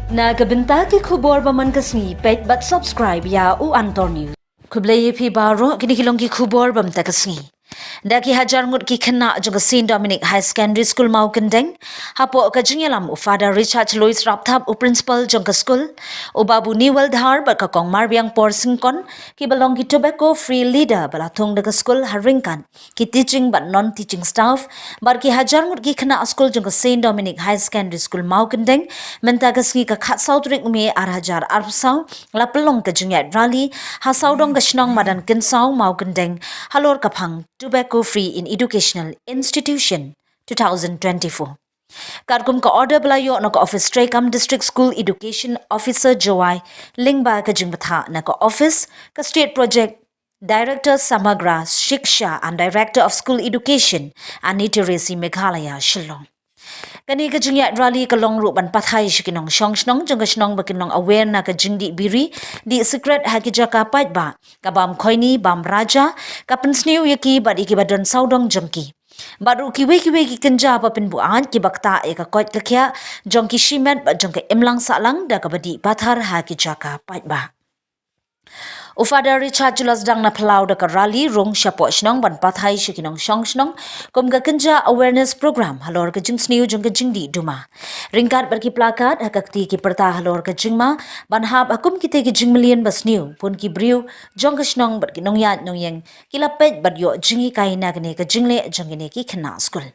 Nagabenta ki khubor baman kasni pet but subscribe ya u Antor News. Kublai pi baro kini kilong ki khubor bam ta kasni. Daki hajar ngut ki khynnah jong St Dominic High Secondary School mau kendeng hapo ka jingyalam u Father Richard Louis Rapthap u principal jong ka school u babu Niwal Dhar ba ka kong marbiang porsing kon ki balong ki tobacco free leader bala thong da ka school haringkan ki teaching but non teaching staff bar ki hajar ngut ki khynnah school jong St Dominic High Secondary School mau kendeng menta ka ski ka khat saw trik me ar hajar arsaw la pelong ka jingyat rally hasaw dong ka shnong madan kinsaw mau kendeng halor ka phang Tobacco Free in Educational Institution 2024. Karkum ka order belayo na ka office Trekam District School Education Officer Jawai Lingba ka jingbatha na ka office ka State Project Director Samagra Shiksha and Director of School Education and Literacy Meghalaya Shillong. Kani ka jingya rally ka long ruban pathay shikinong shnong jang ka shnong bakinong aware na ka jingdi biri di Sikret hakija ka pat ba kabam khoini bam raja ka pensniu yaki bad iki badon saudong jongki baru kiwe ki kenja pa pinbuan ki bakta e ka kot ka kya jongki shimet ba jong ka emlang salang da ka badi pathar hakija ka pat ba Father Richard Julas dang na plau da ka rally rong shapo shnong ban pathai shikinong shnong kom ka kenja awareness program halor ka jingsniu jong ka jingdi Duma ringkat bar ki plakat hakakti ki perta halor ka jingma ban hab akum kite ki jingmilian basniu pun ki briu jong ka shnong bar ki nongyat noyeng kilapet bar yo jingi kaina kene ka jingle jong kene ki khynnah school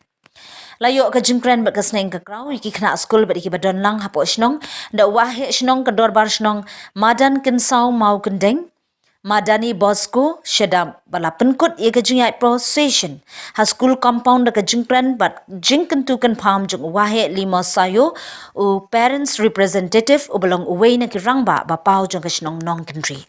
Layo ka jingkren ba kasneng ka kraw iki khynnah school ba iki badon lang hapo shnong da wahe shnong ka dorbar shnong madan kinsaw mau kendeng Madani Bosco Shadam bala penkut ia kejingai procession ha school compound ka jingpran but jingkentukan pham jung wahe lima sayo u parents representative u belong uwei na kirangba ba pau jong kasnong nong country